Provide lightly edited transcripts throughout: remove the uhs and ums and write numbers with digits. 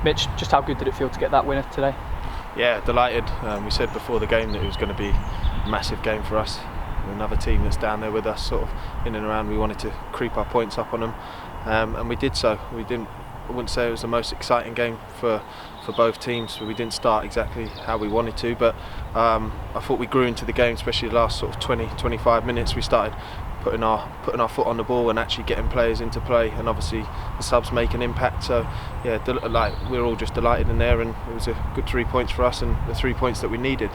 Mitch, just how good did it feel to get that winner today? Yeah, delighted. We said before the game that it was going to be a massive game for us. Another team that's down there with us, sort of in and around. We wanted to creep our points up on them, and we did so. I wouldn't say it was the most exciting game for both teams. We didn't start exactly how we wanted to, but I thought we grew into the game, especially the last sort of 20-25 minutes. We started putting our foot on the ball and actually getting players into play, and obviously the subs make an impact. So yeah, we're all just delighted in there, and it was a good 3 points for us and the 3 points that we needed.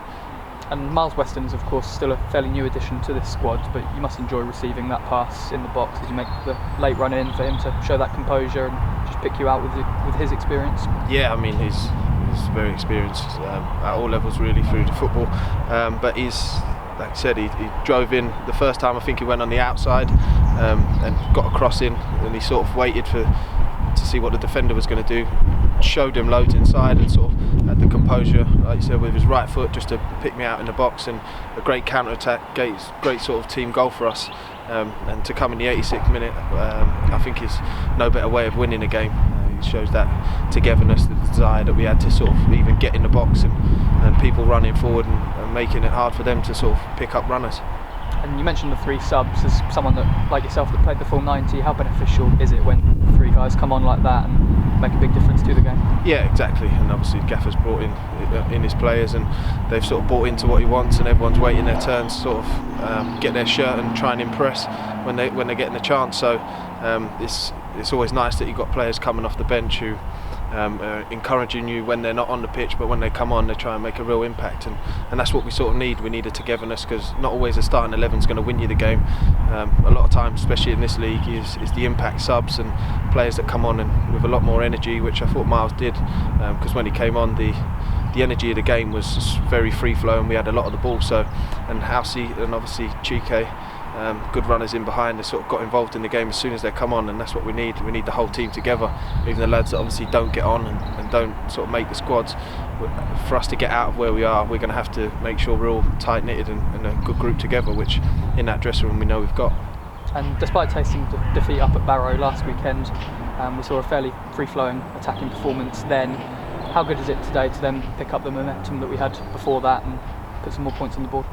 And Miles Weston's of course still a fairly new addition to this squad, but you must enjoy receiving that pass in the box as you make the late run in, for him to show that composure and just pick you out with his experience. Yeah, I mean he's very experienced at all levels really through the football, but he's, like I said, he drove in the first time. I think he went on the outside and got a cross in, and he sort of waited to see what the defender was going to do, showed him loads inside, and sort of had the composure, like you said, with his right foot just to pick me out in the box, and a great counter-attack, great sort of team goal for us, and to come in the 86th minute, I think is no better way of winning a game. It shows that togetherness, the desire that we had to sort of even get in the box, and people running forward and making it hard for them to sort of pick up runners. And you mentioned the 3 subs. As someone that, like yourself, that played the full 90, how beneficial is it when 3 guys come on like that and make a big difference to the game? Yeah, exactly. And obviously Gaffer's brought in his players, and they've sort of bought into what he wants, and everyone's waiting their turn to sort of get their shirt and try and impress when they're getting a chance. So it's always nice that you've got players coming off the bench who encouraging you when they're not on the pitch, but when they come on they try and make a real impact, and that's what we sort of need. We need a togetherness, because not always a starting 11 is going to win you the game. A lot of times, especially in this league, is the impact subs and players that come on and with a lot more energy, which I thought Miles did, because when he came on, the energy of the game was very free flow, and we had a lot of the ball. So, and Housey and obviously Chike, good runners in behind, they sort of got involved in the game as soon as they come on, and that's what we need. We need the whole team together, even the lads that obviously don't get on and don't sort of make the squads. For us to get out of where we are, we're going to have to make sure we're all tight knitted and a good group together, which in that dressing room we know we've got. And despite tasting defeat up at Barrow last weekend, we saw a fairly free-flowing attacking performance then. How good is it today to then pick up the momentum that we had before that and put some more points on the board?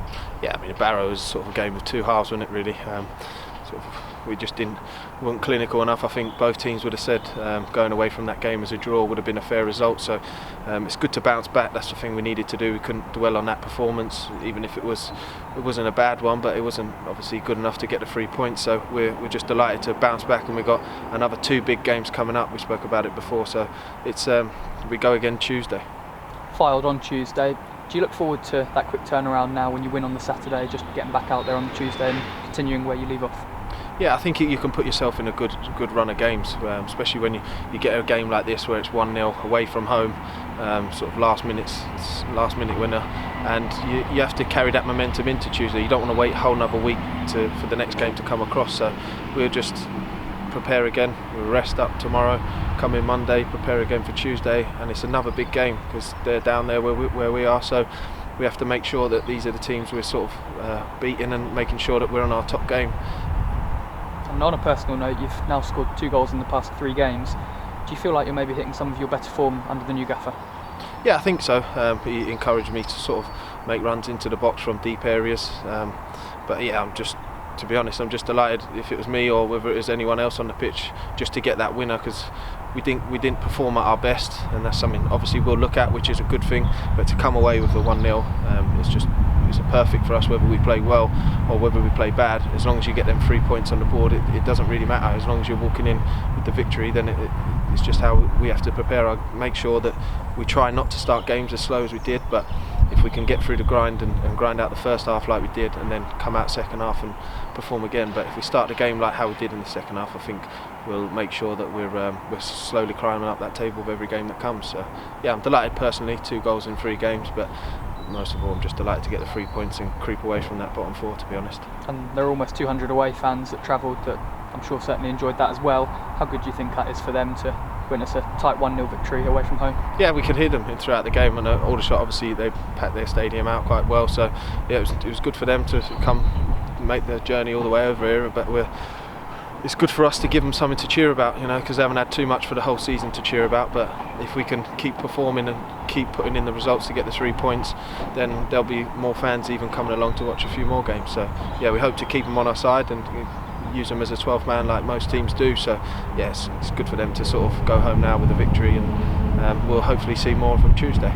Yeah, I mean Barrow was sort of a game of 2 halves, wasn't it really? We just weren't clinical enough. I think both teams would have said going away from that game as a draw would have been a fair result. So it's good to bounce back. That's the thing we needed to do. We couldn't dwell on that performance, even if it wasn't a bad one, but it wasn't obviously good enough to get the 3 points. So we're just delighted to bounce back, and we've got another 2 big games coming up. We spoke about it before, so it's we go again Tuesday. Filed on Tuesday. Do you look forward to that quick turnaround now when you win on the Saturday, just getting back out there on the Tuesday and continuing where you leave off? Yeah, I think you can put yourself in a good run of games, especially when you get a game like this where it's 1-0 away from home, sort of last minute winner, and you have to carry that momentum into Tuesday. You don't want to wait a whole another week for the next game to come across. So we'll just prepare again. We'll rest up tomorrow, come in Monday, prepare again for Tuesday, and it's another big game because they're down there where we are. So we have to make sure that these are the teams we're sort of beating, and making sure that we're on our top game. And on a personal note, you've now scored 2 goals in the past 3 games. Do you feel like you're maybe hitting some of your better form under the new gaffer? Yeah, I think so. He encouraged me to sort of make runs into the box from deep areas. But yeah, to be honest, I'm just delighted if it was me or whether it was anyone else on the pitch, just to get that winner, because we didn't perform at our best, and that's something obviously we'll look at, which is a good thing. But to come away with the 1-0, it's perfect for us, whether we play well or whether we play bad. As long as you get them 3 points on the board, it doesn't really matter. As long as you're walking in with the victory, then it's just how we have to prepare. Make sure that we try not to start games as slow as we did, but if we can get through the grind and grind out the first half like we did, and then come out second half and perform again. But if we start the game like how we did in the second half, I think we'll make sure that we're slowly climbing up that table with every game that comes. So yeah, I'm delighted personally, 2 goals in 3 games, but most of all I'm just delighted to get the 3 points and creep away from that bottom 4, to be honest. And there are almost 200 away fans that travelled that I'm sure certainly enjoyed that as well. How good do you think that is for them to witness a tight 1-0 victory away from home? Yeah, we could hear them throughout the game, and Aldershot obviously they packed their stadium out quite well, so yeah, it was good for them to come make their journey all the way over here. But it's good for us to give them something to cheer about, you know, because they haven't had too much for the whole season to cheer about. But if we can keep performing and keep putting in the results to get the 3 points, then there'll be more fans even coming along to watch a few more games. So yeah, we hope to keep them on our side and use them as a 12th man like most teams do. So yes, it's good for them to sort of go home now with a victory, and we'll hopefully see more of them Tuesday.